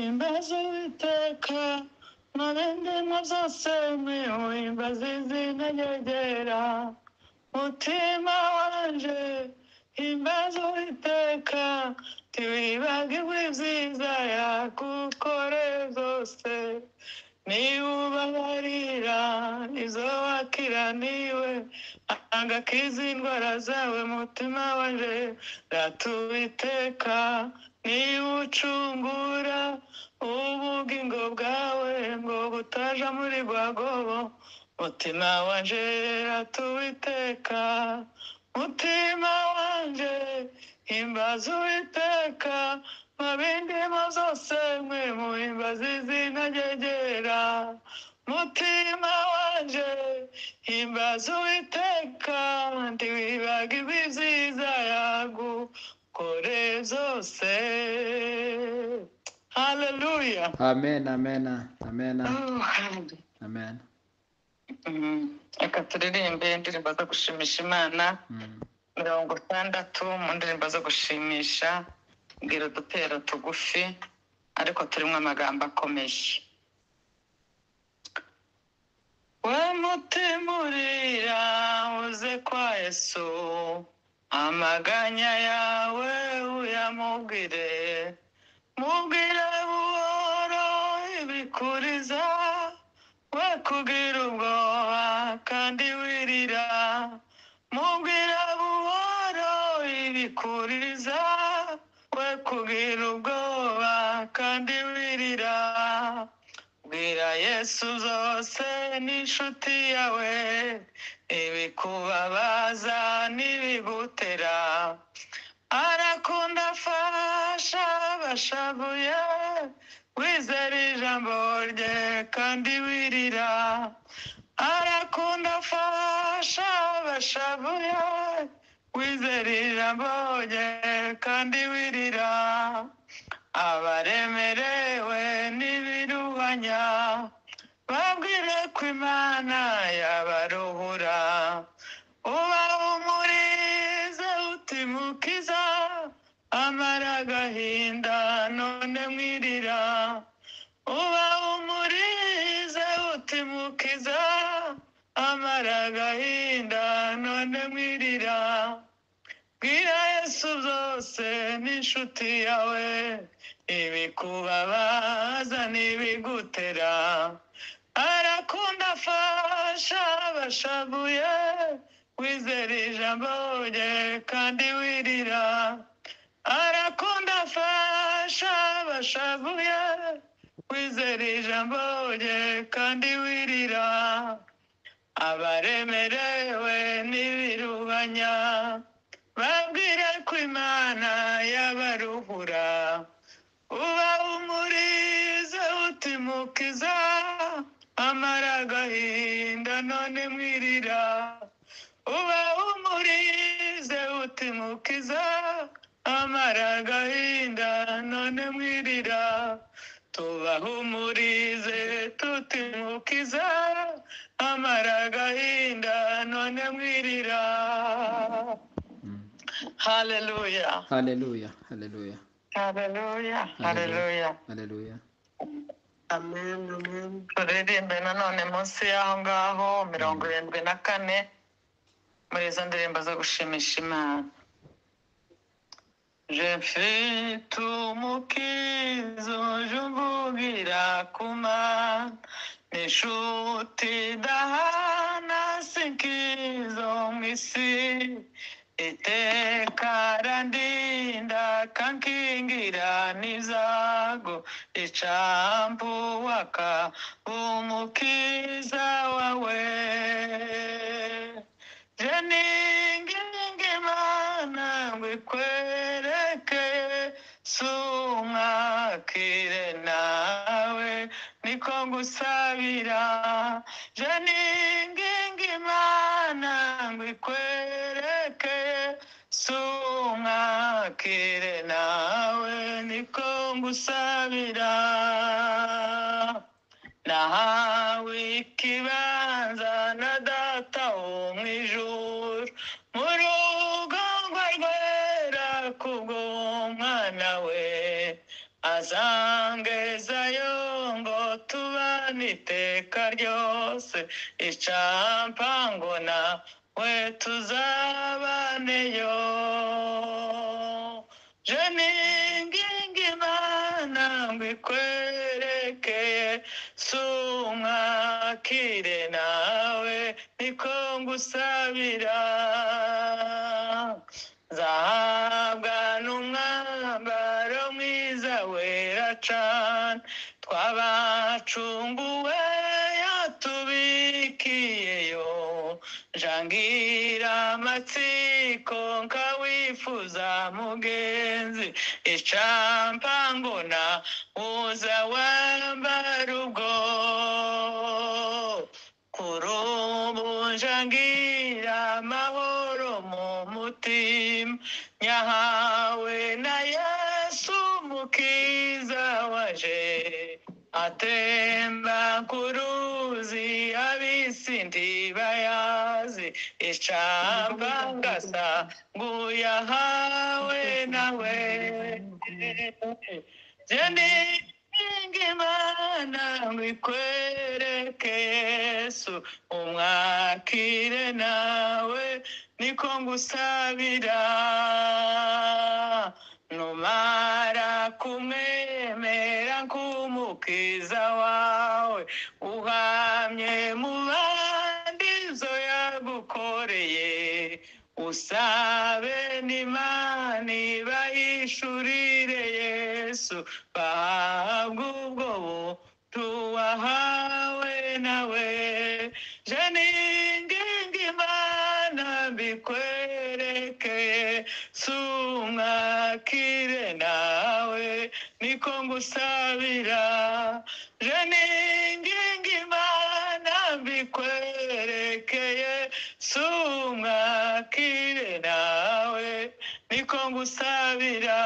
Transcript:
Imbaza Uwiteka n'abindimo byose mwihimbaza izina ryegera mutima wanje imbaza Uwiteka tiwibagirwe ibyiza yagukoreye byose niba ubabarira izo wakiraniwe agakiza indwara zawe mutima wanje rata Uwiteka niba ucungura ubugingo bwawe ngo butaja muri rwagobo mutima wanje rata Uwiteka mutima wanje himbaza Uwiteka mabindimo zose mwe muhimbaza izina ryegera mutima wanje himbaza Uwiteka ntiwibagirwe ibyiza yagukoreye byose. Hallelujah. Amen, amen, amen, amen. Reka turirimbe indirimbo zo gushimisha Imana 60 mu ndirimbo zo gushimisha mbwira udutero tugufi ariko turimo amagambo akomeye. We mutima urira uze kwa Yesu amaganya yawe uyamubwire mubwire buhoro ibikuriza we kugira ubwoba kandi wirira mubwire buhoro ibikuriza we kugira ubwoba kandi wirira bwira Yesu zose n'inshuti yawe ibikubabaza n'ibigutera arakunda afasha bashavuye wizera ijambo rye kandi wirira arakunda afasha bashavuye wizera ijambo rye kandi wirira abaremerewe n'ibiruhanya babwire ko Imana yabaruhura ubahumurize utimukiza amara agahinda none mwirira ubahumurize utimukiza amara agahinda none mwirira bwira Yesu byose n'inshuti yawe ibikubabaza n'ibigutera arakunda afasha bashavuye wizera ijambo rye kandi wirira arakunda afasha bashavuye wizera ijambo rye kandi wirira abaremerewe n'ibiruhanya babwire ko Imana yabaruhura ubahumurize utimukiza amara agahinda none mwirira ubahumurize utimukiza amara agahinda none mwirira tubahumurize tutimukiza amara agahinda none mwirira. Hallelujah. Hallelujah, hallelujah. Hallelujah, hallelujah. Hallelujah. Amen, amen. Turirimbe nanone munsi y'aho ngaho 74 muri izo ndirimbo zo gushimisha Imana. Je mfite umukizo jumbugira kumana n'inshuti dahana sinkizo mw'isi iteka randinda kankingira n'izago icambuwaka umukiza wawe jeningingi Imana ngo ikwereke sumwakire nawe niko ngusabira jeningingi Imana ngo ikwereke sumwakire nawe niko ngusabira nahawe ikibanza na data wo mw'ijuru mu rugo rwe kubw'umwana we azangezayo ngo tubane iteka ryose icampa ngo nawe tuzabaneyo je ninginga imana ngo ikwerekeye sumwakire nawe niko ngusabira zahabwa n'umwambaro mwiza wera cane twabacunguwe yatubikiyeyo jangira amatsiko nkawifuza mugenzi icampa ngo uza wambara ubwo kuri ubu jangira amahoro mu mutima nyahawe na Yesu mukiza waje atemba ku ruzi ab'isi ntibayazi icampa ngasa nguyahawe nawe je ninginga imana ngo ikwereke Yesu umwakire nawe niko ngusabira numara kumwemera nk'umukiza wawe uhamye mu bandi ivyo yagukoreye usabe n'Imana ibahishurire Yesu bahabwe ubwo buntu wahawe nawe je ninginga imana mbikwerekeye sumwakire nawe niko ngusabira je ninginga imana mbikwerekeye sumwakire nawe niko ngusabira